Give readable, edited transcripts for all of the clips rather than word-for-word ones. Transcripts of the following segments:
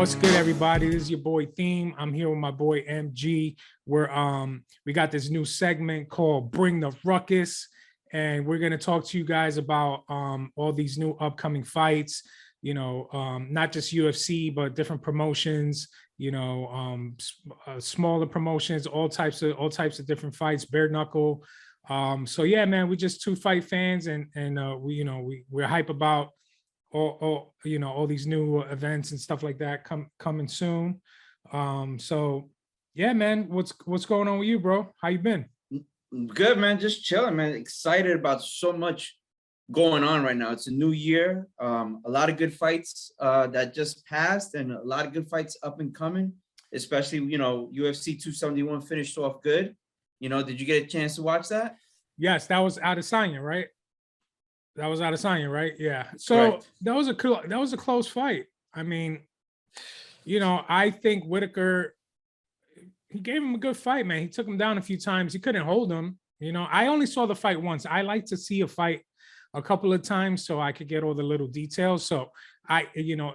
What's good, everybody? This is your boy Theme. I'm here with my boy MG. We got this new segment called Bring the Ruckus, and we're gonna talk to you guys about all these new upcoming fights. Not just UFC, but different promotions. Smaller promotions, all types of different fights. Bare knuckle. So yeah, man, we're just two fight fans, and we're hype about all these new events and stuff like that coming soon. So yeah, man, what's going on with you, bro? How you been? Good, man. Just chilling, man. Excited about so much going on right now. It's a new year. A lot of good fights that just passed, and a lot of good fights up and coming. Especially, UFC 271 finished off good. Did you get a chance to watch that? Yes, that was Adesanya, right? That was Adesanya, right? Yeah. So Correct. that was a close fight. I mean, I think Whitaker, he gave him a good fight, man. He took him down a few times. He couldn't hold him. I only saw the fight once. I like to see a fight a couple of times so I could get all the little details. So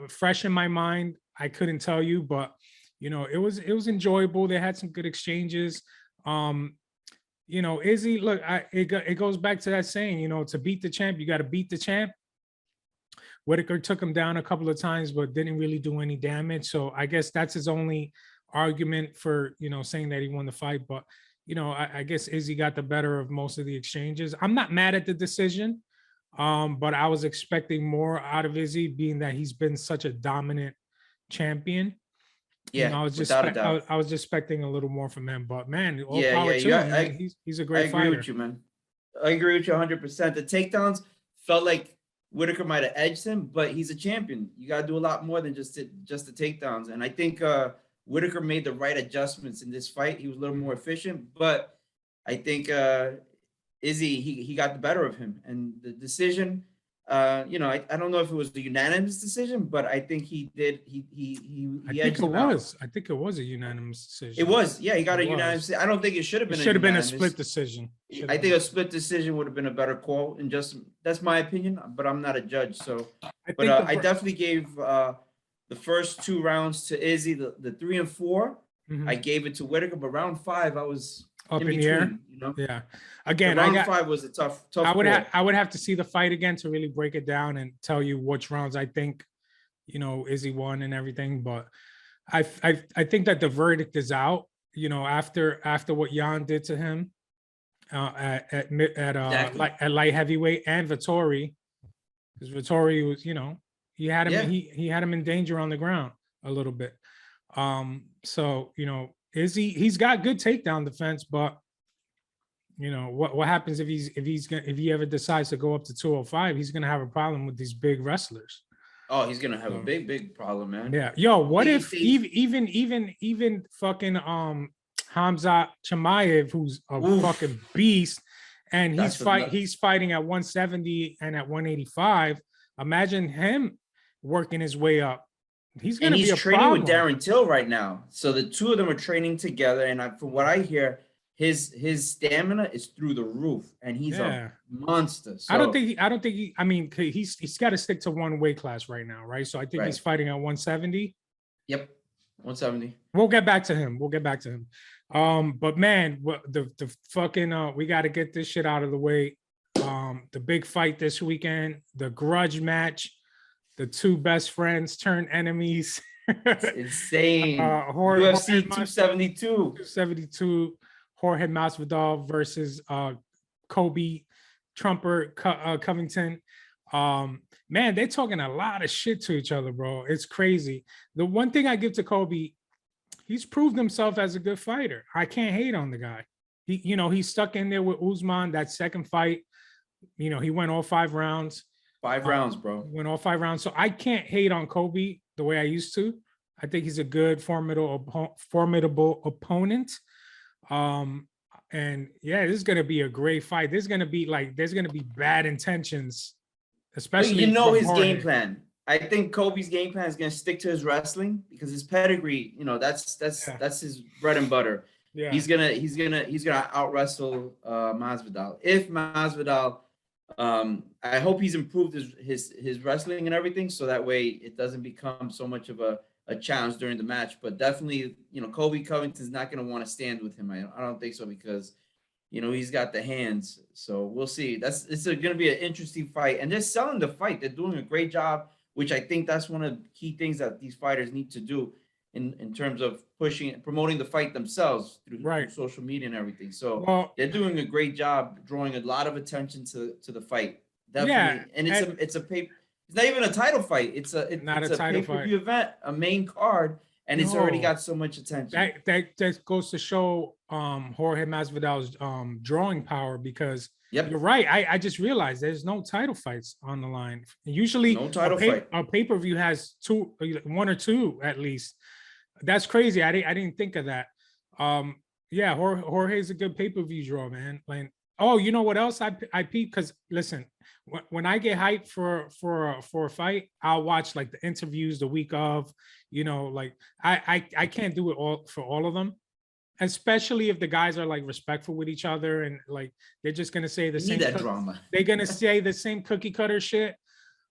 fresh in my mind, I couldn't tell you, but it was enjoyable. They had some good exchanges. Izzy, look, it goes back to that saying, to beat the champ, you got to beat the champ. Whitaker took him down a couple of times, but didn't really do any damage. So I guess that's his only argument for, saying that he won the fight. But, I guess Izzy got the better of most of the exchanges. I'm not mad at the decision, but I was expecting more out of Izzy, being that he's been such a dominant champion. Yeah, I was just expecting a little more from him, but man, all power to him, man. He's a great fighter. I agree with you, man. I agree with you 100%. The takedowns felt like Whitaker might have edged him, but he's a champion. You got to do a lot more than just the takedowns. And I think Whitaker made the right adjustments in this fight. He was a little more efficient, but I think Izzy, he got the better of him. And the decision, I don't know if it was the unanimous decision, but I think he did. I think it was a unanimous decision. It was, yeah. He got a unanimous. I don't think it should have been. It should have been a split decision. I think a split decision would have been a better call. And that's my opinion, but I'm not a judge. So, I definitely gave the first 2 rounds to Izzy. The 3 and 4, I gave it to Whitaker, but round 5, I was up in the air. Yeah. Again, round 5 was a tough. I would have to see the fight again to really break it down and tell you which rounds I think, Izzy won and everything. But I think that the verdict is out. After what Jan did to him at light heavyweight, and Vettori, because Vettori was, he had him he had him in danger on the ground a little bit. So Izzy, he's got good takedown defense, but what happens if he ever decides to go up to 205? He's gonna have a problem with these big wrestlers. Oh, he's gonna have a big problem, man. Yeah, yo, what if even fucking Hamza Chimaev, who's a fucking beast, and he's fighting at 170 and at 185. Imagine him working his way up. He's training with Darren Till right now. So the two of them are training together, and from what I hear, his stamina is through the roof, and he's a monster. So, I don't think I mean, he's got to stick to one weight class right now, right? So I think he's fighting at 170. Yep, 170. We'll get back to him. But man, the fucking we got to get this shit out of the way. The big fight this weekend, the grudge match. The 2 best friends turn enemies. It's insane. UFC 272. 272. Jorge Masvidal versus Kobe Trumper Covington. Man, they're talking a lot of shit to each other, bro. It's crazy. The one thing I give to Kobe, he's proved himself as a good fighter. I can't hate on the guy. He's stuck in there with Usman. That second fight, he went all 5 rounds. 5 rounds, bro. Went all 5 rounds. So I can't hate on Kobe the way I used to. I think he's a good, formidable opponent. And yeah, this is gonna be a great fight. There's gonna be bad intentions, especially his game plan. I think Kobe's game plan is gonna stick to his wrestling because his pedigree, that's his bread and butter. Yeah. He's gonna out wrestle Masvidal. If Masvidal, I hope he's improved his wrestling and everything, so that way it doesn't become so much of a a challenge during the match. But definitely, Kobe Covington's not going to want to stand with him. I don't think so, because he's got the hands. So we'll see. It's going to be an interesting fight, and they're selling the fight. They're doing a great job, which I think that's one of the key things that these fighters need to do in terms of promoting the fight themselves through social media and everything. So they're doing a great job drawing a lot of attention to the fight. Definitely. And it's a paper. It's not even a title fight. It's a pay-per-view event, a main card, and it's already got so much attention. That goes to show Jorge Masvidal's drawing power, because you're right. I just realized there's no title fights on the line. Usually no title fight. A pay-per-view has one or two at least. That's crazy. I didn't think of that. Yeah, Jorge's a good pay-per-view draw, man. Like, oh, you know what else I peep? Because listen, when I get hyped for a fight, I'll watch like the interviews the week of. Like I can't do it all for all of them, especially if the guys are like respectful with each other and like they're just gonna say the same drama. They're gonna say the same cookie cutter shit.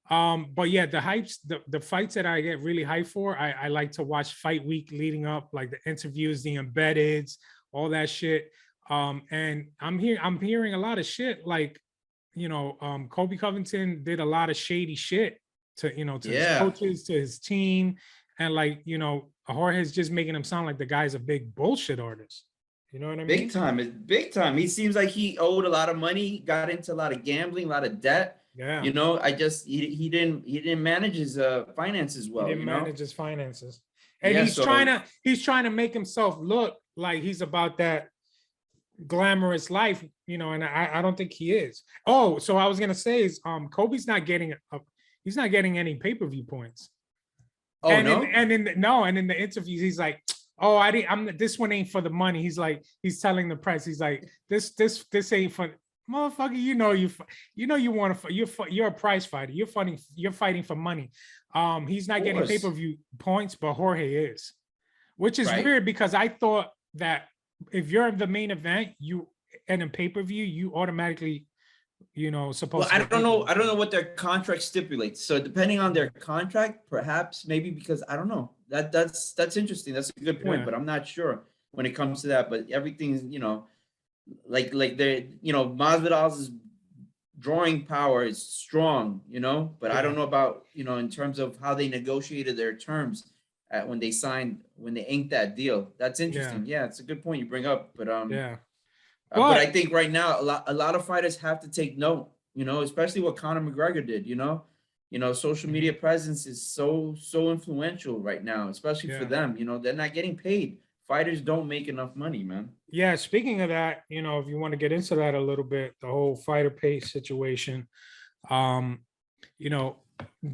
But yeah, the fights that I get really hyped for, I like to watch fight week leading up, like the interviews, the embeddeds, all that shit. And I'm hearing a lot of shit like, Kobe Covington did a lot of shady shit to his coaches, to his team, and like, Jorge's just making him sound like the guy's a big bullshit artist. You know what I mean? Big time. It's big time. He seems like he owed a lot of money, got into a lot of gambling, a lot of debt. Yeah. He didn't manage his finances well. He didn't manage his finances. And he's trying to make himself look like he's about that glamorous life, and I don't think he is. Oh, so I was gonna say is Kobe's not getting he's not getting any pay-per-view points. Oh, and no? And in the interviews, he's like, oh, this one ain't for the money. He's telling the press, he's like, this ain't for motherfucker. You're a prize fighter. You're fighting for money. He's not getting pay-per-view points, but Jorge is, which is weird, because I thought that if you're the main event, you and a pay-per-view, you automatically, supposed. Well, I don't know what their contract stipulates. So depending on their contract, perhaps maybe, because I don't know. That's interesting. That's a good point, but I'm not sure when it comes to that. But everything's like they're Masvidal's drawing power is strong, but I don't know about in terms of how they negotiated their terms when they inked that deal. That's interesting. Yeah, it's a good point you bring up. But but I think right now a lot of fighters have to take note, especially what Conor McGregor did. Social media presence is so influential right now, especially for them. They're not getting paid. Fighters don't make enough money, man. Yeah, speaking of that, if you want to get into that a little bit, the whole fighter pay situation,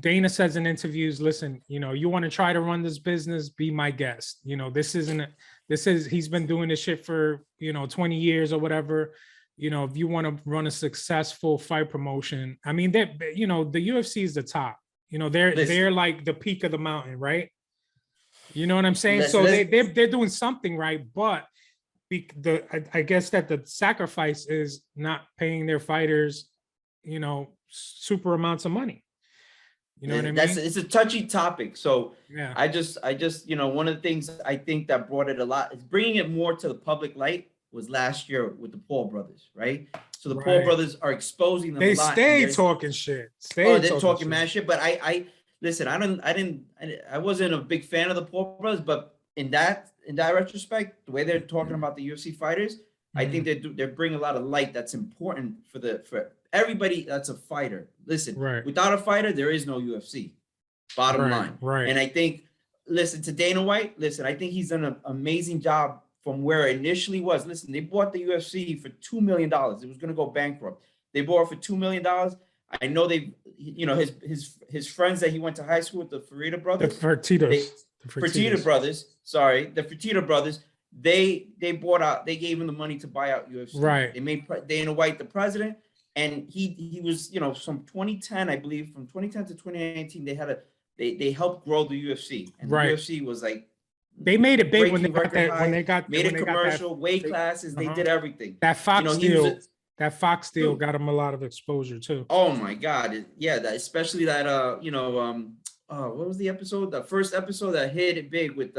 Dana says in interviews, listen, you want to try to run this business, be my guest. He's been doing this shit for, 20 years or whatever. If you want to run a successful fight promotion, I mean, the UFC is the top, they're like the peak of the mountain, right? You know what I'm saying? So they're doing something right, but I guess that the sacrifice is not paying their fighters, super amounts of money. You know what I mean? It's a touchy topic. So yeah, I just one of the things I think that brought it a lot is bringing it more to the public light was last year with the Paul brothers, right? So the Paul brothers are exposing them. They stay talking shit. They're talking mad shit. But I listen, I wasn't a big fan of the Paul brothers, but in that retrospect, the way they're talking about the UFC fighters, I think they're bringing a lot of light that's important for everybody that's a fighter. Listen, without a fighter, there is no UFC. Bottom line. Right. And I think, listen, to Dana White, I think he's done an amazing job from where it initially was. Listen, they bought the UFC for $2 million. It was going to go bankrupt. They bought it for $2 million. I know his friends that he went to high school with, the Fertitta brothers. The Fertitta brothers. Sorry, the Fertitta brothers. They bought out. They gave him the money to buy out UFC. Right. They made Dana White the president, and he was from 2010, I believe, from 2010 to 2019, they helped grow the UFC, and the UFC was like they made it big when they made a commercial, weight classes. They did everything. That Fox deal. That Fox deal got him a lot of exposure too. Oh my God. Especially that what was the episode? The first episode that hit it big with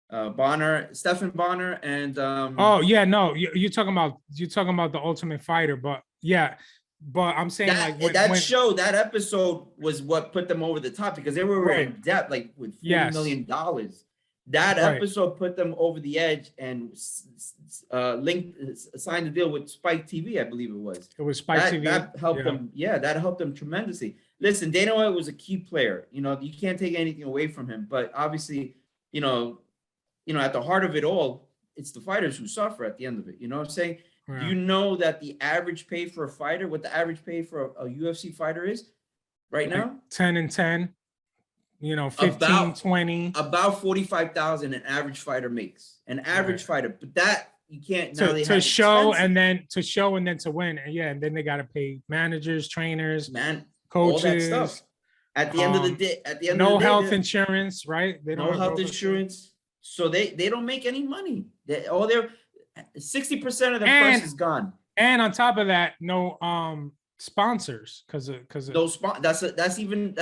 Bonner, Stephen Bonner, and Oh yeah, no, you're talking about the Ultimate Fighter, but yeah, but I'm saying like that episode was what put them over the top because they were in debt, like with $40 million. That episode put them over the edge and signed a deal with Spike TV, I believe it was. It was Spike TV. That helped them. Yeah, that helped them tremendously. Listen, Dana White was a key player. You know, you can't take anything away from him. But obviously, you know, at the heart of it all, it's the fighters who suffer at the end of it. You know what I'm saying? Yeah. Do you know that the average pay for a fighter, what the average pay for a UFC fighter is right now? 10 and 10. You know, 15, 20. About 45,000 an average fighter makes. An average fighter, but that you can't to show and then to win. And yeah, and then they got to pay managers, trainers, coaches, all that stuff. At the end of the day, no health insurance, right? They don't no health insurance. So they don't make any money. All their 60% of their purse is gone. And on top of that, no sponsors because that's even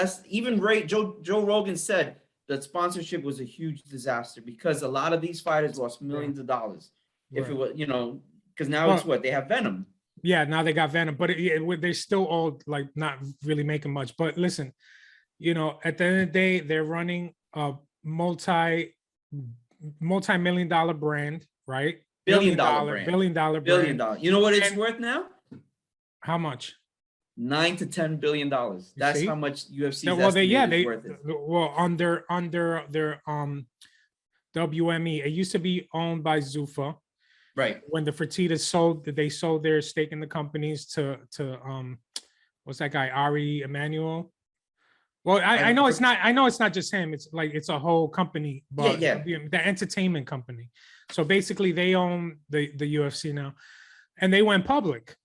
right. Joe Rogan said that sponsorship was a huge disaster because a lot of these fighters lost millions of dollars. If it was, you know, because now it's what they have Venom. Yeah, now they got Venom, but they're still all like not really making much. But listen, you know, at the end of the day, they're running a multi-million dollar brand, right? Billion dollar brand. You know what it's worth now? How much? $9 to $10 billion. That's how much UFC is worth it. Well, under their WME, it used to be owned by Zuffa. Right. When the Fertittas sold their stake in the companies to what's that guy, Ari Emanuel? Well, I know it's not just him. It's like it's a whole company, but the entertainment company. So basically, they own the UFC now, and they went public.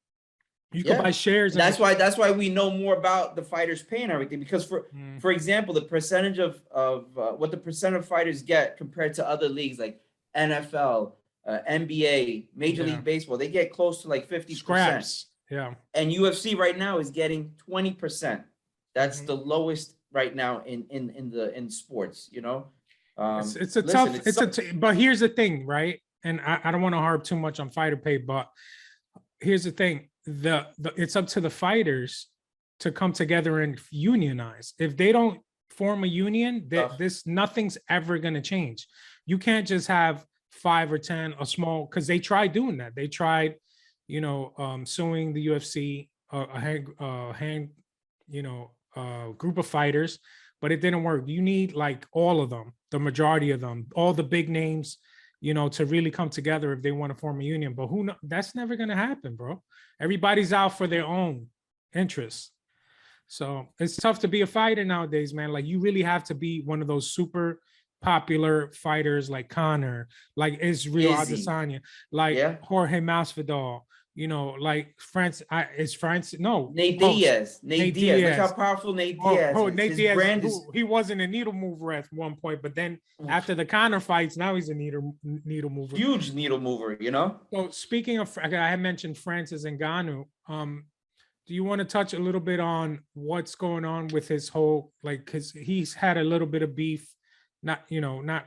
You can buy shares. That's why we know more about the fighters' pay and everything. Because for example, the percentage of what the percent of fighters get compared to other leagues like NFL, NBA, Major League Baseball, they get close to like 50%. Scraps. Yeah. And UFC right now is getting 20%. That's the lowest right now in sports. You know, but here's the thing, right? And I don't want to harp too much on fighter pay, but here's the thing: it's up to the fighters to come together and unionize. If they don't form a union, nothing's ever going to change. You can't just have 5 or 10 a small, because they tried doing that. They tried, you know, suing the UFC, group of fighters, but it didn't work. You need like all of them, the majority of them, all the big names, you know, to really come together if they want to form a union. But who knows? That's never going to happen, bro. Everybody's out for their own interests. So it's tough to be a fighter nowadays, man. Like you really have to be one of those super popular fighters like Conor, like Israel Adesanya, like Jorge Masvidal, you know, like Nate Diaz. Look how powerful Nate Diaz is. Nate Diaz, he wasn't a needle mover at one point, but then after the Conor fights, now he's a needle mover. Huge needle mover, you know? So speaking of, I had mentioned Francis Ngannou. Do you want to touch a little bit on what's going on with his whole, like, because he's had a little bit of beef, not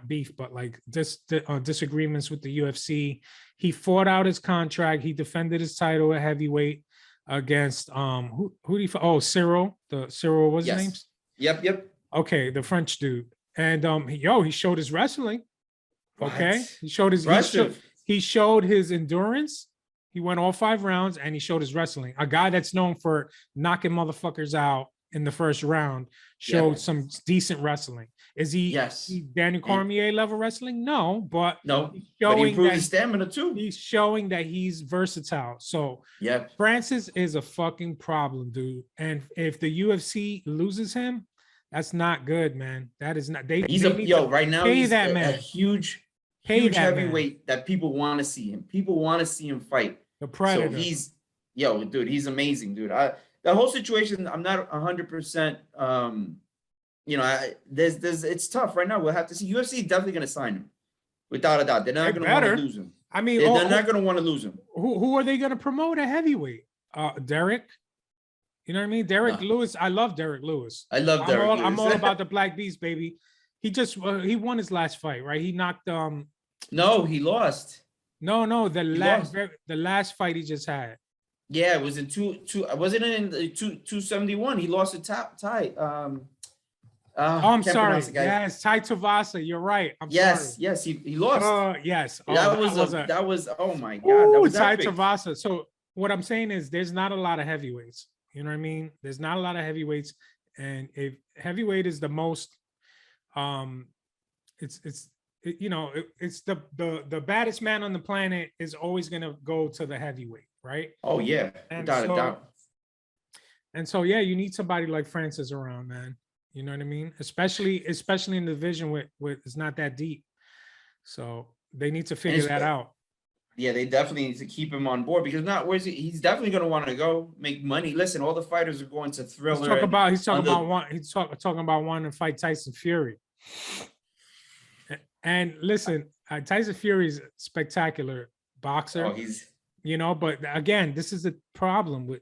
beef, but like disagreements with the UFC. He fought out his contract. He defended his title at heavyweight against who did he fight? Oh, Cyril. Cyril, what's his name? Yep. Okay, the French dude. And he showed his wrestling. Okay. What? He showed his endurance. He went all 5 rounds and he showed his wrestling. A guy that's known for knocking motherfuckers out in the first round showed some decent wrestling. Is he Daniel Cormier level wrestling? No, but he's showing but he improved his stamina too. He's showing that he's versatile. So Francis is a fucking problem, dude. And if the UFC loses him, that's not good, man. That is not. He's right now. He's a huge heavyweight that people want to see him. People want to see him fight. The Predator. So he's amazing, dude. The whole situation, I'm not 100%. It's tough right now. We'll have to see. UFC is definitely going to sign him, without a doubt. They're not going to want to lose him. I mean, they're not going to want to lose him. Who are they going to promote at heavyweight? Derek. You know what I mean? Derek No. Lewis. I love Derek Lewis. I love Derek Lewis. I'm all about the Black Beast, baby. He just he won his last fight, right? He knocked No, he lost. No, He lost. the last fight he just had. Yeah, it was in wasn't it in 271? He lost a tie. I'm sorry. Yes, Tai Tuivasa. You're right. I'm sorry. Yes, he lost. Yes. That was oh my God. That was Tai epic. Tuivasa. So what I'm saying is there's not a lot of heavyweights. You know what I mean? There's not a lot of heavyweights, and if heavyweight is the most, it's the baddest man on the planet is always gonna go to the heavyweight, right? Oh yeah, without a doubt. And so yeah, you need somebody like Francis around, man. You know what I mean? Especially in the division with it's not that deep. So they need to figure that out. Yeah, they definitely need to keep him on board because he's definitely going to want to go make money. Listen, all the fighters are going to Thriller. He's talking about wanting to fight Tyson Fury. And listen, Tyson Fury is a spectacular boxer. Oh, but again, this is the problem with,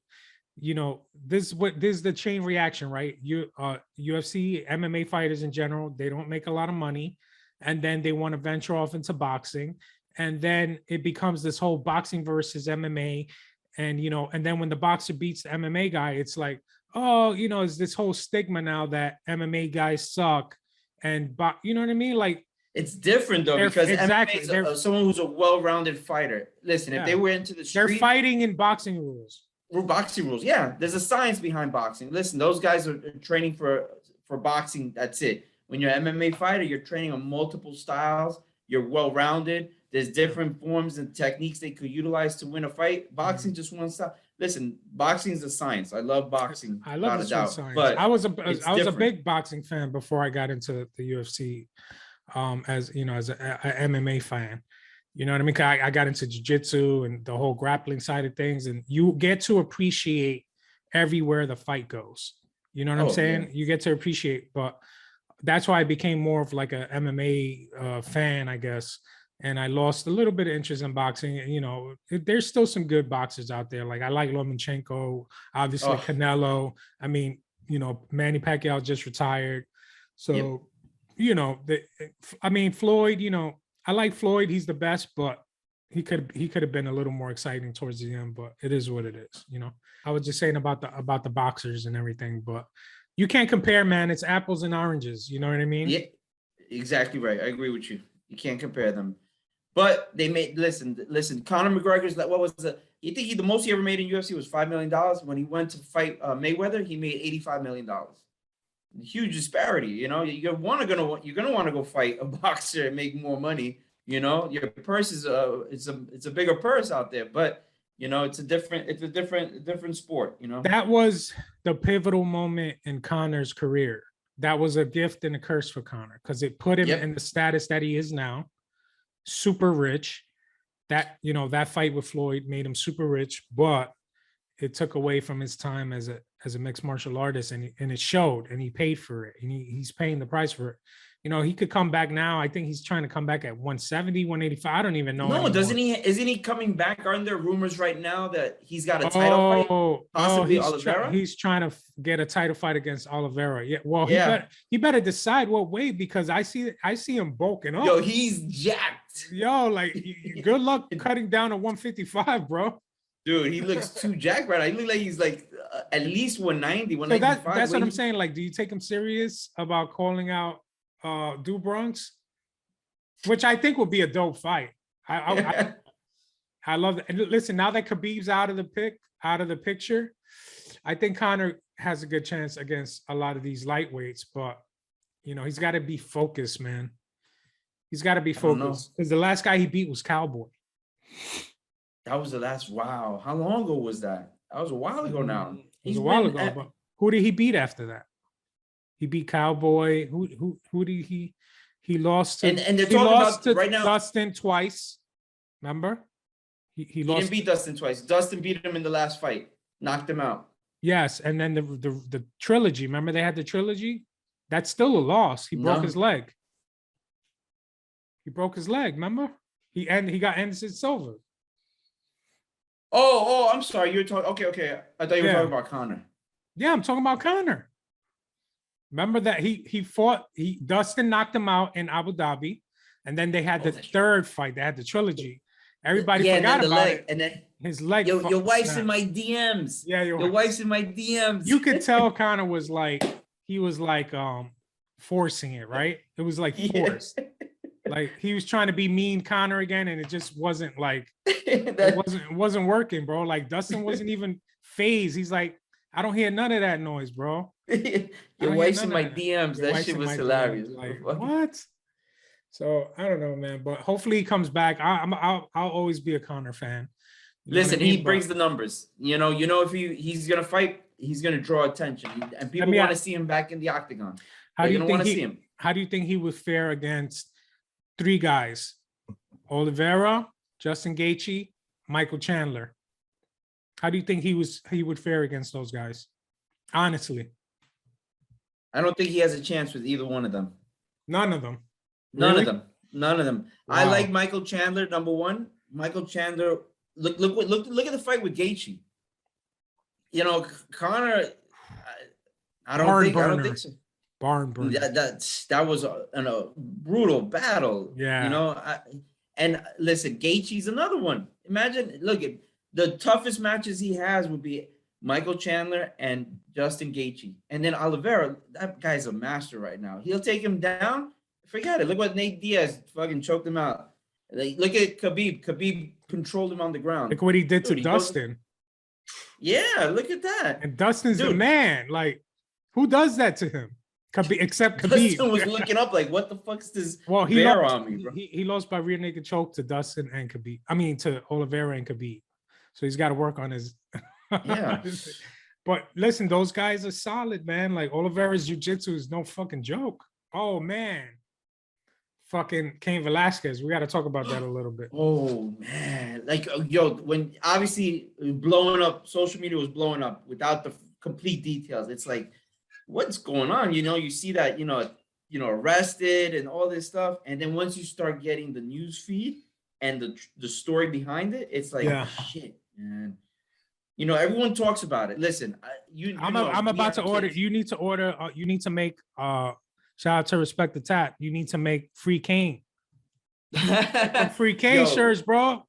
this is the chain reaction, right? UFC, MMA fighters in general, they don't make a lot of money, and then they want to venture off into boxing. And then it becomes this whole boxing versus MMA. And, and then when the boxer beats the MMA guy, it's like, oh, it's this whole stigma now that MMA guys suck. And, you know what I mean? Like, it's different though, because exactly. MMA is someone who's a well-rounded fighter. Listen, if they were into the street, they're fighting in boxing rules. Boxing rules. Yeah. There's a science behind boxing. Listen, those guys are training for boxing. That's it. When you're an MMA fighter, you're training on multiple styles. You're well-rounded. There's different forms and techniques they could utilize to win a fight. Boxing just one style. Listen, boxing is a science. I love boxing. I love science. But I was a big boxing fan before I got into the UFC. As an MMA fan, you know what I mean? I got into jiu-jitsu and the whole grappling side of things, and you get to appreciate everywhere the fight goes. You know what I'm saying? Yeah. You get to appreciate, but that's why I became more of like a MMA fan, I guess. And I lost a little bit of interest in boxing. There's still some good boxers out there. Like I like Lomachenko, obviously Canelo. I mean, Manny Pacquiao just retired. So, Floyd, I like Floyd. He's the best, but he could have been a little more exciting towards the end, but it is what it is. I was just saying about the boxers and everything, but you can't compare, man. It's apples and oranges. You know what I mean? Yeah, exactly right. I agree with you. You can't compare them. But they made listen. Conor McGregor's like, what was you think the most he ever made in UFC was $5 million? When he went to fight Mayweather, he made $85 million. Huge disparity. You're gonna want to go fight a boxer and make more money. Your purse is it's a bigger purse out there, but it's a different sport. That was the pivotal moment in Conor's career. That was a gift and a curse for Conor because it put him in the status that he is now. Super rich. That fight with Floyd made him super rich, but it took away from his time as a mixed martial artist, and it showed, and he paid for it, and he's paying the price for it. He could come back now. I think he's trying to come back at 170, 185. I don't even know. No, anymore. Doesn't he? Isn't he coming back? Aren't there rumors right now that he's got a title fight? Possibly Oliveira? He's trying to get a title fight against Oliveira. Yeah. Well, he better decide what weight, because I see him bulking up. Yo, he's jacked. Yo, like good luck cutting down to 155, bro. Dude, he looks too jacked right now. He looks like he's like at least 190, 195. So that's what I'm saying. Like, do you take him serious about calling out Do Bronx? Which I think would be a dope fight. I love it. And listen, now that Khabib's out of the picture, I think Conor has a good chance against a lot of these lightweights, but he's got to be focused, man. He's got to be focused, because the last guy he beat was Cowboy. That was the last. Wow. How long ago was that? That was a while ago now. It was a while ago, but who did he beat after that? He beat Cowboy. Who did he lost to? And they're talking about to right now. Dustin twice. Remember? He lost. He didn't beat Dustin twice. Dustin beat him in the last fight. Knocked him out. Yes, and then the trilogy. Remember they had the trilogy? That's still a loss. He broke his leg. He broke his leg. Remember? He got Anderson Silva. Oh, I'm sorry. You were talking. Okay. I thought you were talking about Conor. Yeah, I'm talking about Conor. Remember that he fought, Dustin knocked him out in Abu Dhabi, and then they had the third fight. They had the trilogy. Everybody forgot about it. And then his leg. Your wife's in my DMs. Yeah, your wife's in my DMs. You could tell Conor was like, he was like forcing it, right? It was like forced. Like he was trying to be mean Conor again, and it just wasn't like it wasn't working, bro. Like Dustin wasn't even phased. He's like, I don't hear none of that noise, bro. Your wife's in my DMs. That shit was hilarious. Like, what? So I don't know, man. But hopefully he comes back. I'll always be a Conor fan. Listen, he brings the numbers. You know, if he's gonna fight, he's gonna draw attention, and people want to see him back in the octagon. How do you think he would fare against 3 guys? Oliveira, Justin Gaethje, Michael Chandler. How do you think he would fare against those guys? Honestly, I don't think he has a chance with either one of them. None of them. None of them. None of them. Wow. I like Michael Chandler, number one. Michael Chandler. Look at the fight with Gaethje. You know, Conor. I don't think so. Barn burner. That was a brutal battle. Yeah. You know, and listen, Gaethje's another one. Imagine, look at the toughest matches he has would be Michael Chandler and Justin Gaethje, and then Oliveira. That guy's a master right now. He'll take him down. Forget it. Look what Nate Diaz fucking choked him out. Like, look at Khabib. Khabib controlled him on the ground. Look what he did to Dustin. Yeah, look at that. And Dustin's the man. Like, who does that to him? Except Khabib. Dustin was looking up like, what the fuck's this bear on me, bro? He lost by rear naked choke to Dustin and Khabib. I mean, to Oliveira and Khabib. So he's got to work on his. Yeah. But listen, those guys are solid, man. Like Oliveira's jiu-jitsu is no fucking joke. Oh, man. Fucking Cain Velasquez. We got to talk about that a little bit. Oh, man. Like, yo, when obviously blowing up, social media was blowing up without the complete details. It's like, what's going on? You know, you see that, arrested and all this stuff. And then once you start getting the news feed and the story behind it, it's like, shit, man. You know, everyone talks about it. Listen, I'm about to order. You need to order. You need to make. Shout out to Respect the Tap. You need to make free Cain. Free Cain shirts, bro.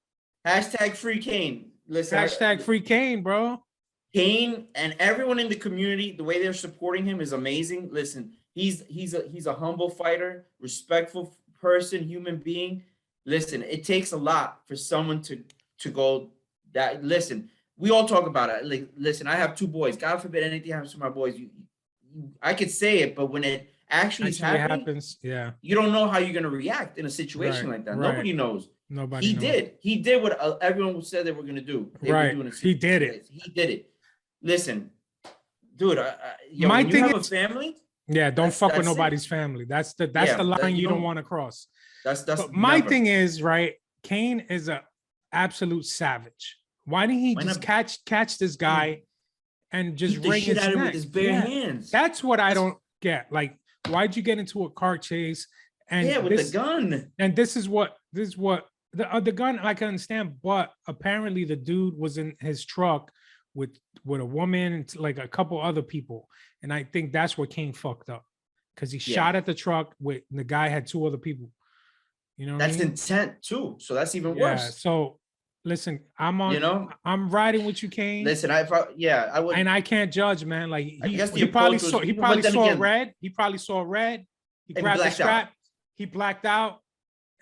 Hashtag free Cain. Listen. Hashtag free Cain, bro. Cain and everyone in the community, the way they're supporting him is amazing. Listen, he's a humble fighter, respectful person, human being. Listen, it takes a lot for someone to go that. Listen, we all talk about it. Like, listen, I have 2 boys. God forbid anything happens to my boys. I could say it, but when it actually happens, yeah, you don't know how you're gonna react in a situation like that. Right. Nobody knows. He did what everyone said they were gonna do. He did it. He did it. Listen, dude. My thing is, a family. Yeah, don't fuck with nobody's family. That's the line you don't want to cross. But my thing is, right? Cain is a absolute savage. Why didn't he just catch this guy and just ring his neck with his bare hands? That's what I don't get. Like, why'd you get into a car chase? And with the gun. And this is what the gun I can understand, but apparently the dude was in his truck with a woman and like a couple other people, and I think that's what Cain fucked up because he shot at the truck with the guy had 2 other people. You know, that's intent too. So that's even worse. So listen, I'm riding with you, Cain. Listen, I would, and I can't judge, man. Like he probably saw red. He probably saw red. He grabbed the strap. He blacked out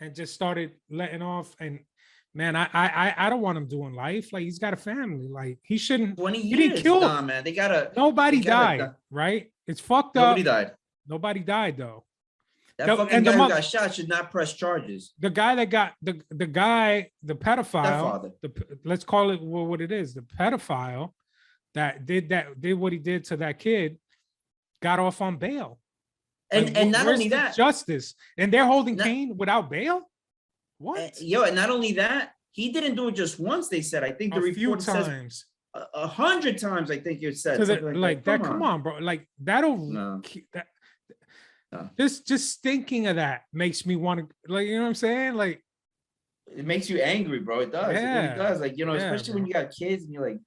and just started letting off. And man, I don't want him doing life. Like he's got a family. Like he shouldn't. 20 years. He didn't kill him, man. Nobody died, right? It's fucked up. Nobody died though. That fucking guy who got shot should not press charges. The guy that got the pedophile, let's call it what it is, the pedophile that did what he did to that kid, got off on bail. And not only that, justice, and they're holding Cain without bail. What? And not only that, he didn't do it just once. They said, I think the report says 100 times. I think it said like that. Come on, bro. Like that'll. Just thinking of that makes me want to, like, you know what I'm saying? Like, it makes you angry, bro. It does. It really does. Like, especially when you got kids and you're like,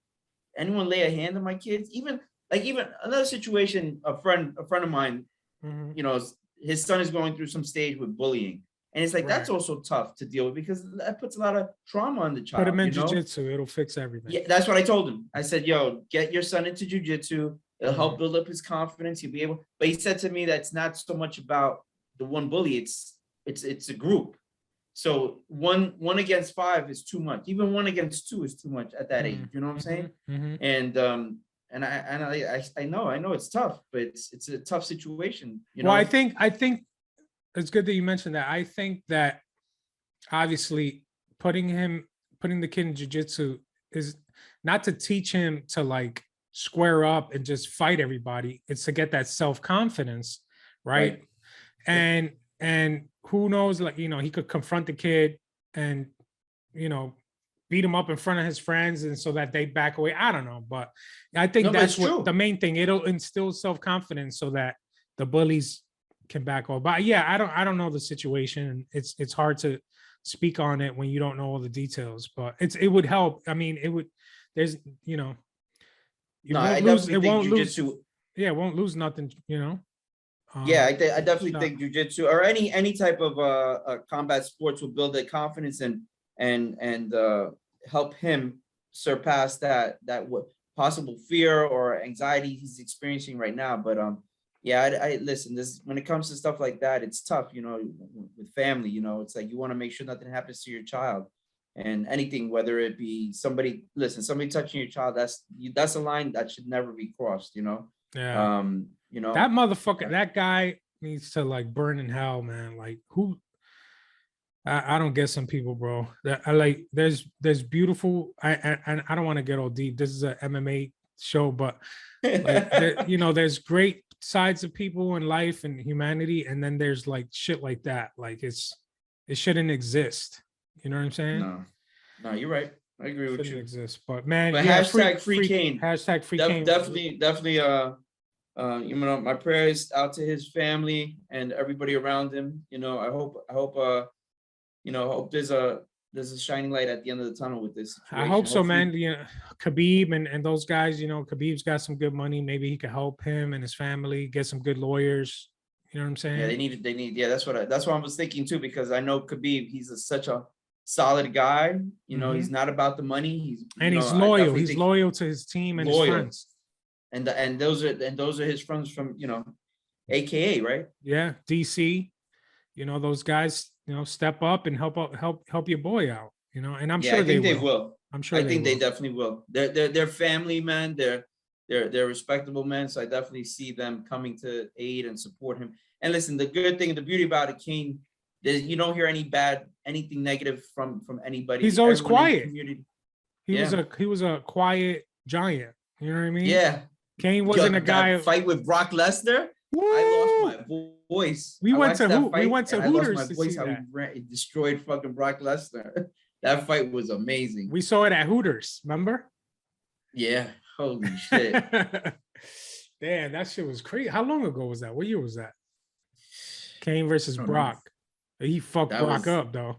anyone lay a hand on my kids, even like even another situation, a friend of mine, Mhm. you know, his son is going through some stage with bullying. And it's like, that's Right. also tough to deal with because that puts a lot of trauma on the Put him child, in you know? jujitsu. It'll fix everything. Yeah, that's what I told him. I said, yo, get your son into jujitsu. It'll help build up his confidence. He'll be able, but he said to me that's not so much about the one bully, it's a group. So one against five is too much. Even one against two is too much at that age. You know what I'm saying? And I know it's tough, but it's a tough situation, you Well, know. I think it's good that you mentioned that. I think that obviously putting the kid in jujitsu is not to teach him to like square up and just fight everybody. It's to get that self-confidence, right? Right. And who knows, like, he could confront the kid and, you know, beat him up in front of his friends and so that they back away. I don't know, but I think No, but that's it's what true. the main thing. It'll instill self-confidence so that the bullies can back off. But yeah, I don't know the situation. It's hard to speak on it when you don't know all the details, but it would help. I mean, it would, there's, you No, I won't lose, definitely think jujitsu. yeah, it won't lose nothing, Yeah, I definitely shot. think jujitsu or any type of combat sports will build the confidence and help him surpass that what possible fear or anxiety he's experiencing right now. But yeah, I listen. This when it comes to stuff like that, it's tough. You know, with family. You know, it's like you want to make sure nothing happens to your child, and anything, whether it be somebody. Listen, somebody touching your child. That's a line that should never be crossed. You know. Yeah. You know, That motherfucker, that guy needs to like burn in hell, man. Like who? I don't get some people, bro. That I like. There's beautiful. I don't want to get all deep. This is a MMA show, but like there's great sides of people in life and humanity, and then there's like shit like that. Like it shouldn't exist. You know what I'm saying? No, you're right. I agree with Shouldn't you. exist. But man, But yeah, hashtag free Kane. hashtag free Kane. Definitely. You know, my prayers out to his family and everybody around him. You know, I hope you know, hope there's a shining light at the end of the tunnel with this situation. I hope so, Hopefully, man. Khabib and those guys, Khabib's got some good money. Maybe he could help him and his family get some good lawyers. You know what I'm saying? yeah, they need. Yeah, that's what I was thinking too, because I know Khabib, such a solid guy. You know, he's not about the money. He's loyal. He's loyal to his team and his friends. And those are his friends from, AKA, right? Yeah, DC. Those guys, step up and help your boy out. And I'm sure they will. I'm sure I think they definitely will. They're family men. They're respectable men. So I definitely see them coming to aid and support him. And listen, the good thing, the beauty about it, King, you don't hear anything negative from anybody. He's always quiet. He was a quiet giant. You know what I mean? Yeah. Kane wasn't a guy. Fight with Brock Lesnar. Woo! I lost my voice. We went to Hooters to see that. He destroyed fucking Brock Lesnar. That fight was amazing. We saw it at Hooters. Remember? Yeah. Holy shit. Damn, that shit was crazy. How long ago was that? What year was that? Kane versus Brock. He fucked Brock up, though.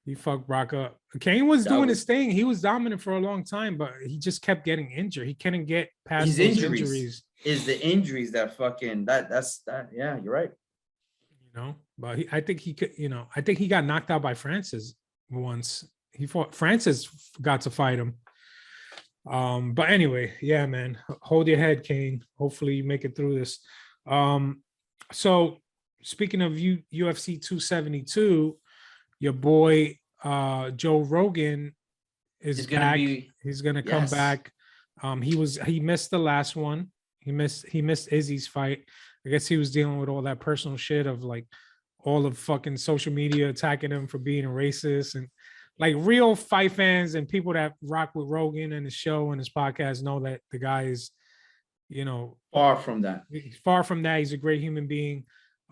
He fucked Brock up. Kane was doing his thing. He was dominant for a long time, but he just kept getting injured. He couldn't get past his injuries. Is the injuries that fucking that's that? Yeah, you're right. But I think he could. I think he got knocked out by Francis once. He fought Francis, got to fight him. But anyway, yeah, man. Hold your head, Kane. Hopefully you make it through this. So speaking of UFC 272. Your boy Joe Rogan is back. He's gonna come back. He missed the last one. He missed Izzy's fight. I guess he was dealing with all that personal shit of like all of fucking social media attacking him for being a racist, and like real fight fans and people that rock with Rogan and his show and his podcast know that the guy is, far from that. Far from that. He's a great human being.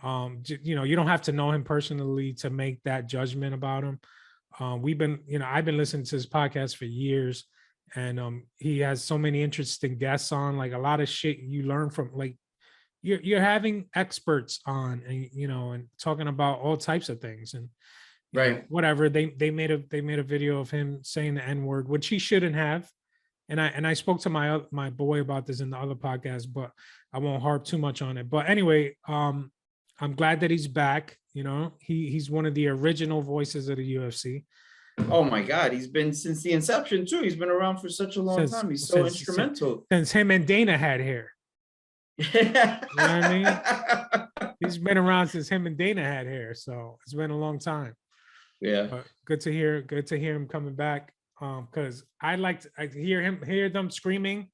You don't have to know him personally to make that judgment about him. I've been listening to his podcast for years, and he has so many interesting guests on, like a lot of shit you learn from, like you're having experts on, and and talking about all types of things, and right, whatever. They made a video of him saying the N-word, which he shouldn't have. And I spoke to my boy about this in the other podcast, but I won't harp too much on it. But anyway, I'm glad that he's back. You know, he's one of the original voices of the UFC. Oh my God, he's been since the inception too. He's been around for such a long time. He's so instrumental. Since him and Dana had hair. You know what I mean? He's been around since him and Dana had hair, so it's been a long time. Yeah, but good to hear him coming back. Because I hear them screaming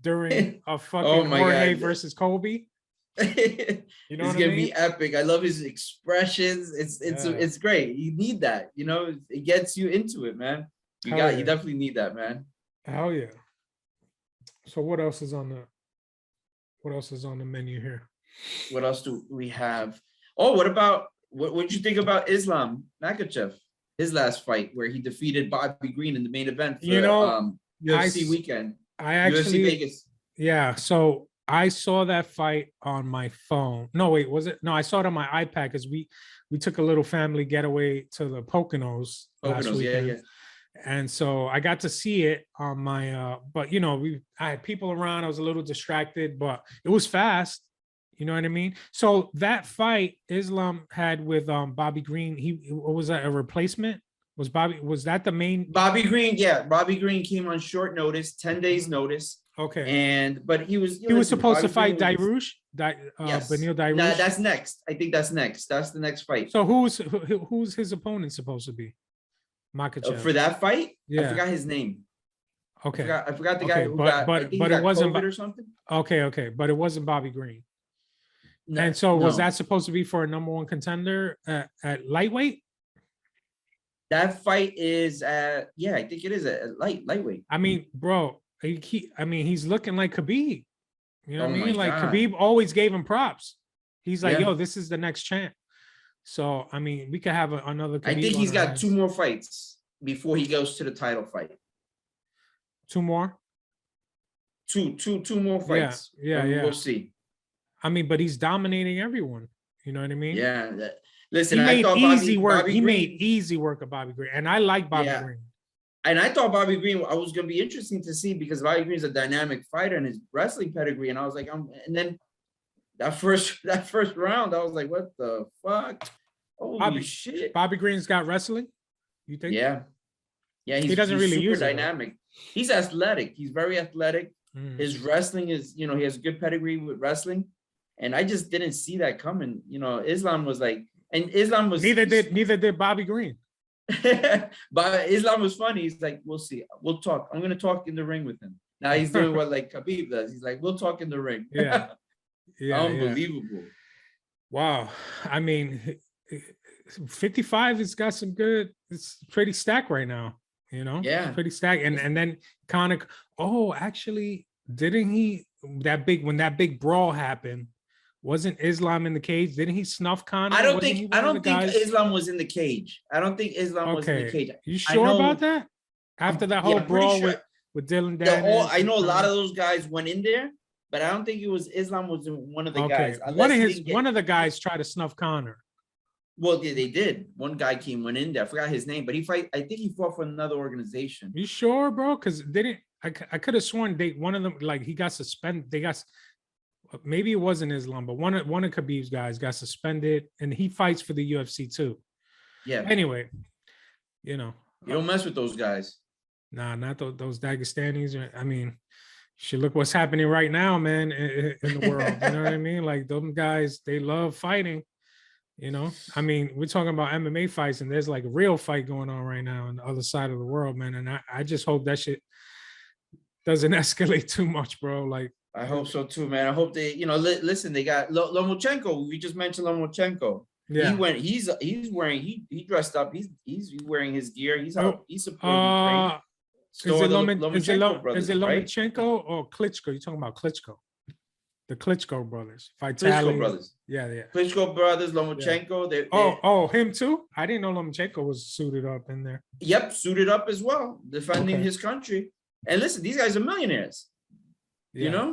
during a fucking Jorge versus Kobe. You know, it's gonna be epic. I love his expressions. It's great. You need that. You know, it gets you into it, man. You definitely need that, man. Hell yeah. So what else is on the menu here? What else do we have? Oh, what did you think about Islam Makhachev? His last fight where he defeated Bobby Green in the main event for UFC weekend. UFC Vegas. Yeah, so I saw that fight on my phone. No, wait, was it? No, I saw it on my iPad because we took a little family getaway to the Poconos last weekend. Yeah. And so I got to see it on my but you know, I had people around, I was a little distracted, but it was fast. You know what I mean? So that fight Islam had with Bobby Green, was that a replacement? Was that the main? Bobby Green, yeah. Bobby Green came on short notice, 10 days notice. Okay. But he was supposed to fight Dairouche, yes. Beneil Dairouche. Nah, that's next. I think that's next. That's the next fight. So who's his opponent supposed to be? Makhachev. For that fight? Yeah. I forgot his name. Okay. I forgot the guy who but it wasn't COVID or something. Okay, but it wasn't Bobby Green. No, and so was that supposed to be for a number one contender at lightweight? That fight is I think it is a lightweight. I mean, bro, he's looking like Khabib. You know what I mean? Like God. Khabib always gave him props. He's like, yo, this is the next champ. So I mean, we could have another Khabib. I think he's got 2 more fights before he goes to the title fight. 2 more? Two more fights. Yeah. We'll see. I mean, but he's dominating everyone. You know what I mean? Yeah. Listen, he made easy work. He made easy work of Bobby Green, and I like Bobby Green. And I thought Bobby Green was going to be interesting to see because Bobby Green's a dynamic fighter and his wrestling pedigree. And I was like, and then that first round, I was like, what the fuck? Holy shit! Bobby Green's got wrestling. You think? Yeah. He doesn't really use dynamic. He's athletic. He's very athletic. His wrestling is, he has a good pedigree with wrestling. And I just didn't see that coming. Islam was like, and Islam was neither did Bobby Green. But Islam was funny. He's like, we'll see. We'll talk. I'm gonna talk in the ring with him. Now he's doing what like Khabib does. He's like, we'll talk in the ring. Yeah. Unbelievable. Yeah. Wow. I mean, 55 has got some good. It's pretty stacked right now. Yeah, pretty stacked. And then Conor. Oh, actually, didn't he when that big brawl happened? Wasn't Islam in the cage? Didn't he snuff Conor? I don't think Islam was in the cage. I don't think Islam was in the cage. You sure about that? After that whole brawl with Dylan Dennis? I know a lot of those guys went in there, but I don't think it was Islam was one of the guys. One of the guys tried to snuff Conor. Well, they did. One guy went in there. I forgot his name, but I think he fought for another organization. You sure, bro? Because I could have sworn one of them, like, he got suspended. They got, maybe it wasn't Islam, but one of Khabib's guys got suspended, and he fights for the UFC too. Yeah. Anyway, you don't mess with those guys. Nah, not those Dagestanis. I mean, look what's happening right now, man, in the world. You know what I mean? Like, those guys, they love fighting. I mean, we're talking about MMA fights, and there's like a real fight going on right now on the other side of the world, man. And I just hope that shit doesn't escalate too much, bro. Like, I hope so too, man. I hope they, listen, they got Lomachenko. We just mentioned Lomachenko. Yeah. He dressed up. He's wearing his gear. He's supporting Is it Lomachenko or Klitschko? You're talking about Klitschko. The Klitschko brothers. Klitschko brothers. Yeah. Klitschko brothers, Lomachenko. Yeah. Him too? I didn't know Lomachenko was suited up in there. Yep, suited up as well, defending his country. And listen, these guys are millionaires. Yeah.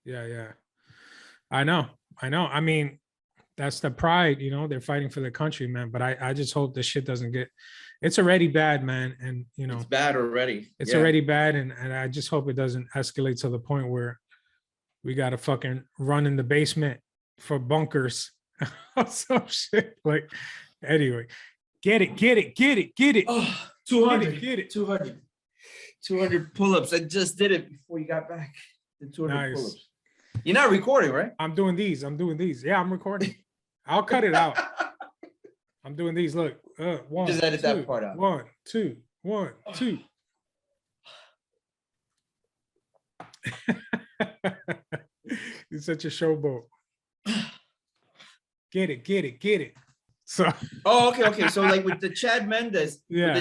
Yeah. I know. I mean, that's the pride, they're fighting for their country, man. But I just hope this shit doesn't get it's already bad, man. And you know, It's bad already. it's already bad, and I just hope it doesn't escalate to the point where we got to fucking run in the basement for bunkers. Some shit. Like, anyway, get it. Oh, 200, get it. 200 pull-ups. I just did it before you got back. The 200 Nice. pull-ups. You're not recording, right? I'm doing these. Yeah, I'm recording. I'll cut it out. I'm doing these. Look, one. Just edit that part out. 1, 2, 1, 2. You're such a showboat. Get it. So. Oh, okay. So like with the Chad Mendes, yeah.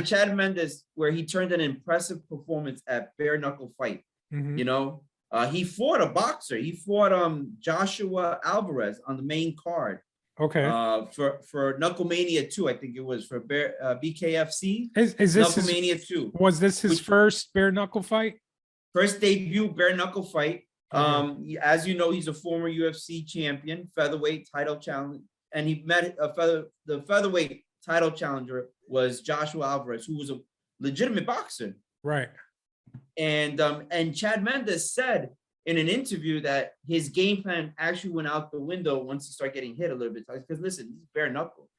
Where he turned an impressive performance at bare knuckle fight. Mhm. You know, he fought a boxer. He fought Joshua Alvarez on the main card. Okay. For Knucklemania 2, I think it was for BKFC. Is this Knucklemania 2? Was this his first bare knuckle fight? First debut bare knuckle fight. As you know, he's a former UFC champion, featherweight title challenge, and he met the featherweight title challenger was Joshua Alvarez, who was a legitimate boxer. Right. And Chad Mendes said in an interview that his game plan actually went out the window once he started getting hit a little bit. Because listen, he's bare knuckle,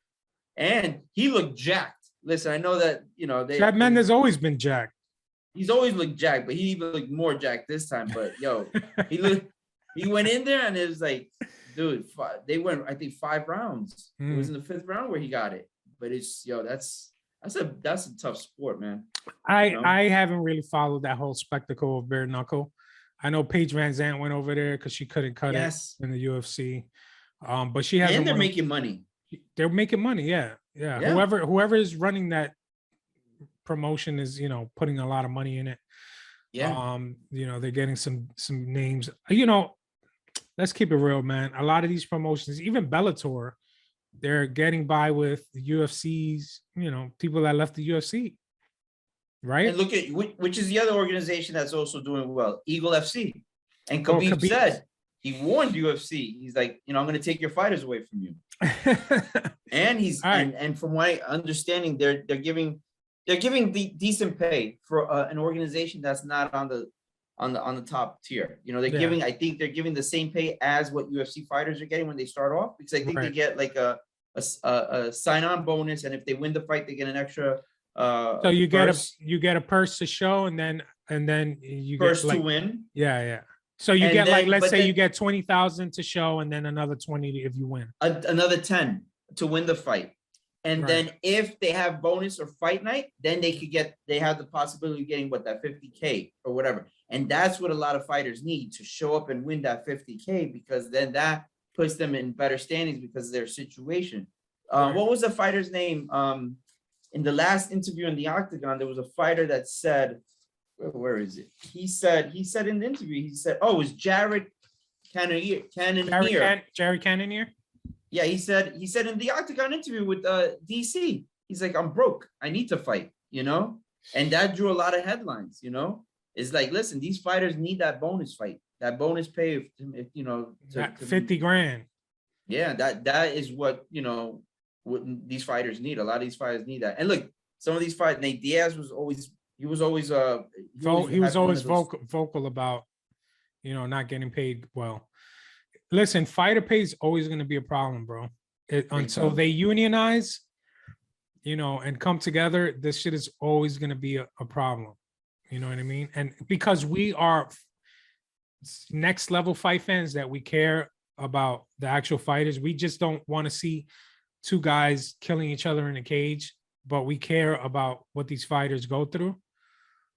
and he looked jacked. Listen, I know that Chad Mendes always been jacked. He's always looked jacked, but he even looked more jacked this time. But he went in there and it was like, dude, they went, I think 5 rounds. It was in the 5th round where he got it. But it's that's a tough sport, man. I haven't really followed that whole spectacle of bare knuckle. I know Paige Van Zandt went over there because she couldn't cut it in the UFC. But she hasn't. And they're making money. They're making money, yeah. Whoever is running that promotion is, putting a lot of money in it. Yeah. They're getting some names. Let's keep it real, man. A lot of these promotions, even Bellator, they're getting by with the UFC's, people that left the UFC. Right. And look at which is the other organization that's also doing well, Eagle FC. And Khabib said he warned UFC. He's like, I'm going to take your fighters away from you. And he's and from my understanding, they're giving the decent pay for an organization that's not on the top tier. They're I think they're giving the same pay as what UFC fighters are getting when they start off, because I think they get like a sign-on bonus, and if they win the fight, they get an extra. So you get a purse to show, and then you purse get to win. Yeah. So you get let's say you get 20,000 to show, and then another 20 if you win. Another 10 to win the fight. And then if they have bonus or fight night, then they have the possibility of getting that 50K or whatever. And that's what a lot of fighters need, to show up and win that 50K, because then that puts them in better standings because of their situation. What was the fighter's name? In the last interview in the Octagon, there was a fighter that said, where is it? He said in the interview, it was Jared Cannonier. Jared Cannonier? Yeah, he said in the Octagon interview with DC, he's like, I'm broke. I need to fight, And that drew a lot of headlines, It's like, listen, these fighters need that bonus fight, that bonus pay, to 50 grand. Yeah, that is what these fighters need. A lot of these fighters need that. And look, some of these fighters, Nate Diaz was always vocal about, not getting paid well. Listen, fighter pay is always going to be a problem, bro. Until they unionize, and come together, this shit is always going to be a problem. You know what I mean? And because we are next level fight fans, that we care about the actual fighters, we just don't want to see 2 guys killing each other in a cage, but we care about what these fighters go through.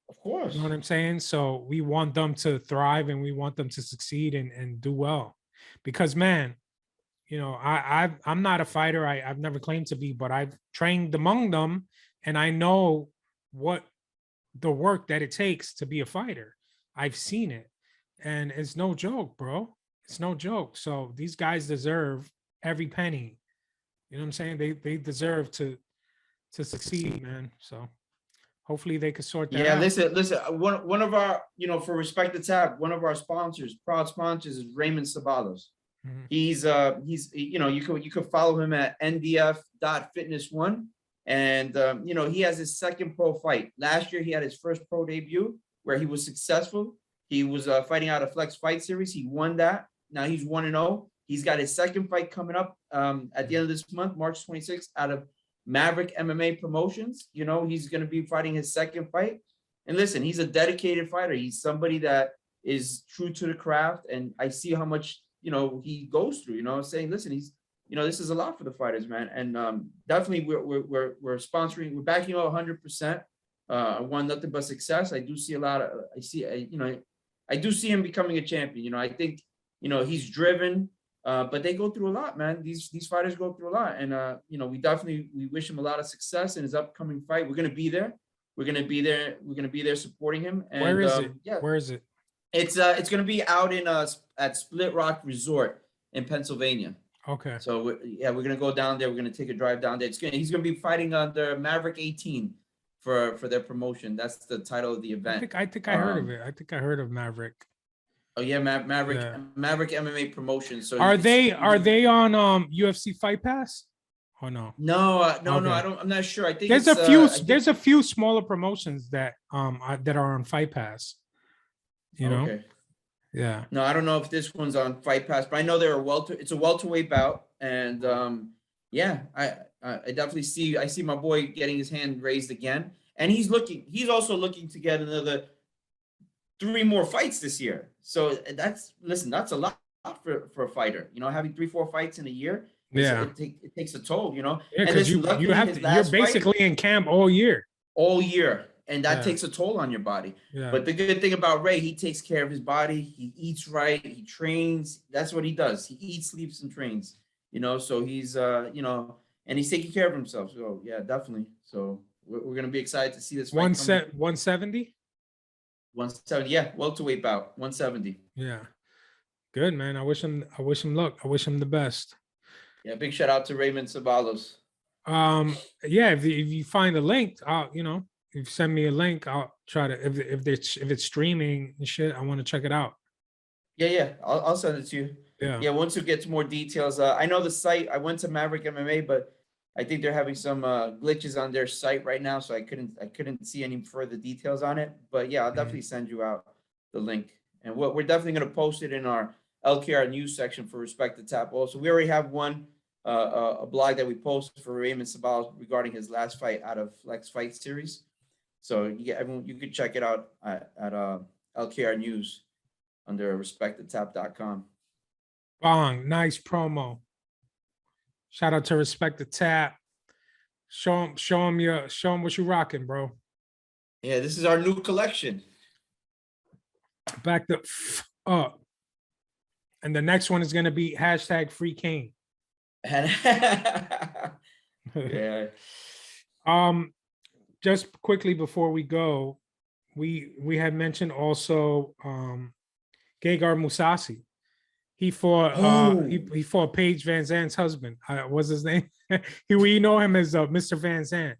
Of course. You know what I'm saying? So we want them to thrive, and we want them to succeed and do well. Because, man, I'm not a fighter. I've never claimed to be, but I've trained among them, and I know what the work that it takes to be a fighter. I've seen it, and it's no joke, bro. It's no joke. So these guys deserve every penny. You know what I'm saying? They deserve to succeed, man. So hopefully they could sort that out. Yeah, listen. One of our, for Respect the Tab, one of our proud sponsors is Raymond Sabalos. Mm-hmm. He's you could follow him at ndf.fitness1. And you know, he has his second pro fight. Last year, he had his first pro debut where he was successful. He was fighting out of Flex Fight Series. He won that. Now he's 1-0. He's got his second fight coming up at the end of this month, March 26th, out of Maverick MMA Promotions. You know, he's going to be fighting his second fight. And listen, he's a dedicated fighter. He's somebody that is true to the craft. And I see how much, you know, he goes through, you know, saying, listen, he's, you know, this is a lot for the fighters, man. And definitely we're sponsoring, we're backing you 100%. I want nothing but success. I do see a lot of, you know, I do see him becoming a champion. You know, I think, you know, he's driven, but they go through a lot, man. These fighters go through a lot. And, you know, we wish him a lot of success in his upcoming fight. We're going to be there. We're going to be there. We're going to be there supporting him. And, where is it? Yeah. Where is it? It's going to be out in at Split Rock Resort in Pennsylvania. Okay. So we're going to go down there. We're going to take a drive down there. He's going to be fighting under Maverick 18 for their promotion. That's the title of the event. I think I heard of it. I think I heard of Maverick. Oh yeah, Maverick MMA Promotion. So are they on UFC Fight Pass? Oh no. No, Okay. I'm not sure. I think there's a few smaller promotions that that are on Fight Pass. You know. Okay. Yeah. No, I don't know if this one's on Fight Pass, but I know it's a welterweight bout, and yeah, I definitely see my boy getting his hand raised again, and he's also looking to get another 3 more fights this year. So that's a lot for a fighter, you know, having 3-4 fights in a year. Yeah, it takes a toll, you know. Yeah, because you're basically in camp all year. And that takes a toll on your body. Yeah. But the good thing about Ray, he takes care of his body. He eats right. He trains. That's what he does. He eats, sleeps, and trains. You know, so he's, you know, and he's taking care of himself. So yeah, definitely. So we're gonna be excited to see this. 170. 170. Yeah, welterweight bout. 170. Yeah, good, man. I wish him luck. I wish him the best. Yeah, big shout out to Raymond Sabalos. Yeah, if you find a link, you know. If you send me a link, I'll try to, if it's streaming and shit, I want to check it out. Yeah. I'll send it to you. Yeah. Once you get to more details, I know the site. I went to Maverick MMA, but I think they're having some glitches on their site right now, so I couldn't see any further details on it. But yeah, I'll definitely send you out the link, and we're definitely going to post it in our LKR news section for Respect the Tap. Also, we already have one. A blog that we posted for Raymond Sabalos regarding his last fight out of Flex Fight Series. So you could check it out at LKR News under respectthetap.com. Bong, nice promo. Shout out to Respect the Tap. Show him what you rocking, bro. Yeah, this is our new collection. Back up. And the next one is gonna be #Free King. Yeah. Just quickly before we go, we had mentioned also Gegard Mousasi. He fought he fought Paige Van Zandt's husband. What's his name? We know him as Mr. Van Zandt.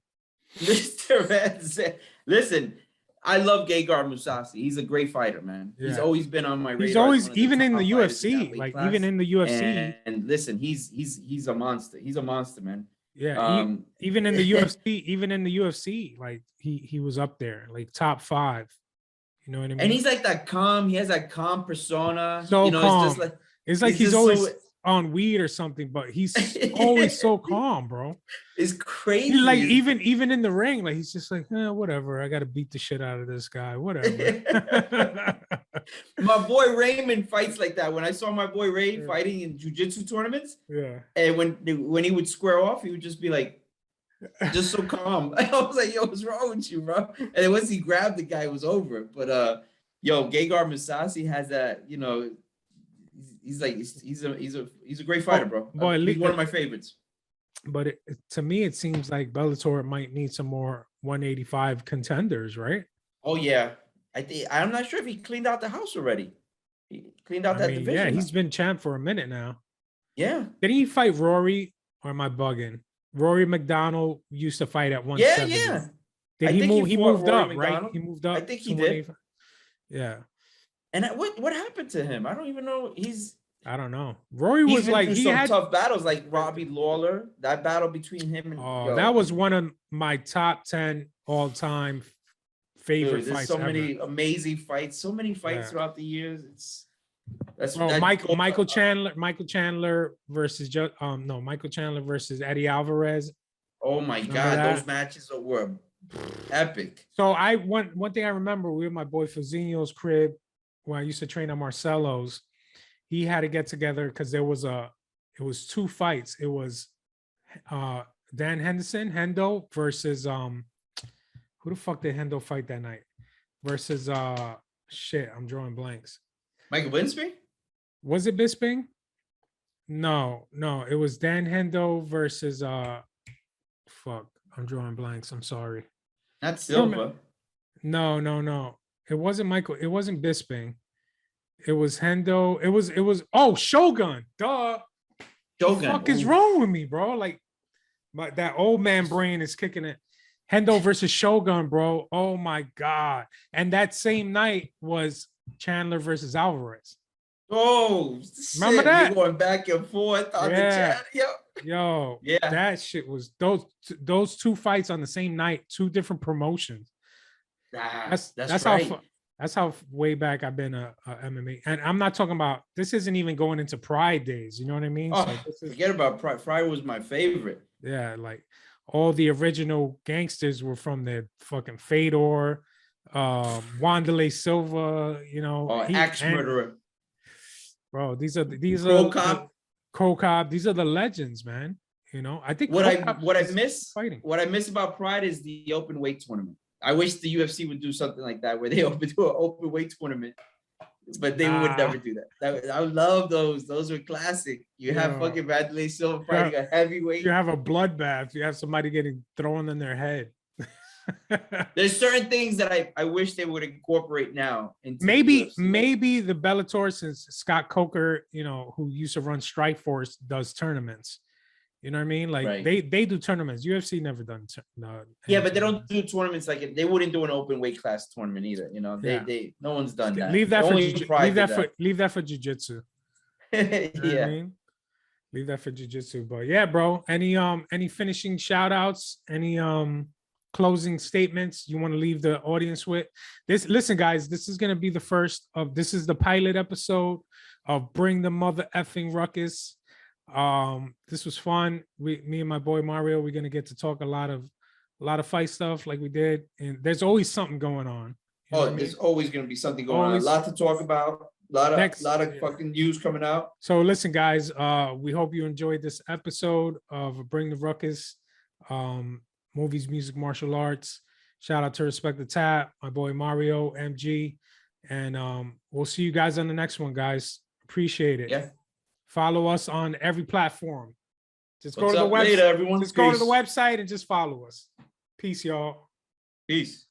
Mr. Van Zandt. Listen, I love Gegard Mousasi. He's a great fighter, man. Yeah. He's always been on my radar. He's always, even in the UFC, like class. Even in the UFC. And listen, he's a monster. He's a monster, man. Yeah, even in the UFC, like he was up there, like top 5. You know what I mean? And he's like that calm. He has that calm persona. So you know, calm. It's like he's always on weed or something, but he's always so calm, bro. It's crazy. He's like even in the ring, like he's just like, whatever. I got to beat the shit out of this guy. Whatever. My boy Raymond fights like that. When I saw my boy Ray fighting in jiu-jitsu tournaments, and when he would square off, he would just be like, just so calm. I was like, yo, what's wrong with you, bro? And then once he grabbed the guy, it was over. But yo, Gegard Mousasi has that, you know, he's a great fighter, bro. Boy, he's one of my favorites. But to me, it seems like Bellator might need some more 185 contenders, right? Oh yeah. I'm not sure if he cleaned out the house already. He cleaned out that division. Yeah, he's been champ for a minute now. Yeah. Didn't he fight Rory, or am I bugging? Rory McDonald used to fight at 170. Yeah. Did he move? He moved up, right? He moved up. I think he did. Yeah. And what happened to him? I don't even know. I don't know. Rory was He's been like, through he some had, tough battles, like Robbie Lawler. That battle between him and that was one of my top 10 all-time favorite dude, there's fights so ever. many amazing fights, so many fights Yeah. throughout the years. Bro, Michael Chandler versus Michael Chandler versus Eddie Alvarez. Oh my Remember God, that? those matches were epic. So one thing I remember, we were at my boy Fazino's crib when I used to train at Marcelo's. He had to get together because it was two fights. It was Dan Hendo versus who the fuck did Hendo fight that night? Versus shit, I'm drawing blanks. Michael Bisping? Was it Bisping? No, it was Dan Hendo versus fuck, I'm drawing blanks. I'm sorry. Not Silva. No. It wasn't Michael. It wasn't Bisping. It was Hendo. It was Shogun. Duh. Shogun. What the fuck is wrong with me, bro? Like, that old man brain is kicking it. Hendo versus Shogun, bro. Oh my God. And that same night was Chandler versus Alvarez. Oh, remember shit. that? We're going back and forth on the chat. Yo, yeah, that shit was those two fights on the same night, two different promotions. That's right. That's how way back I've been a MMA, and I'm not talking about. This isn't even going into Pride days. You know what I mean? Oh, so forget about Pride. Pride was my favorite. Yeah, like all the original gangsters were from the fucking Fedor, Wanderlei Silva. You know, Axe Murderer. Bro, these are Crow Cop. These are the legends, man. You know, I think what I miss about Pride is the open weight tournament. I wish the UFC would do something like that, where they do an open weight tournament, but they would never do that. I love those. Those are classic. You have fucking Wanderlei Silva fighting a heavyweight. You have a bloodbath. You have somebody getting thrown in their head. There's certain things that I wish they would incorporate now. Into maybe the Bellator, since Scott Coker, you know, who used to run Strikeforce, does tournaments. You know what I mean? Like they do tournaments. UFC never done. Yeah, but they don't do tournaments like they wouldn't do an open weight class tournament either. You know, they no one's done that. Leave that for jiu-jitsu. Yeah. I mean? Leave that for jiu-jitsu. But yeah, bro. Any finishing shout outs? Any closing statements you want to leave the audience with? Listen, guys, this is gonna be the first of this is the pilot episode of Bring the Mother Effing Ruckus. This was fun. Me and my boy Mario, we're gonna get to talk a lot of fight stuff like we did, and there's always something going on. There's always gonna be something going on. A lot to talk about. A lot of fucking news coming out. So listen, guys, we hope you enjoyed this episode of Bring the Ruckus. Movies, music, martial arts. Shout out to Respect the Tap, my boy Mario, MG, and we'll see you guys on the next one, guys. Appreciate it. Yeah. Follow us on every platform. Just go to the website. Later, everyone. Just go to the website and just follow us. Peace, y'all. Peace.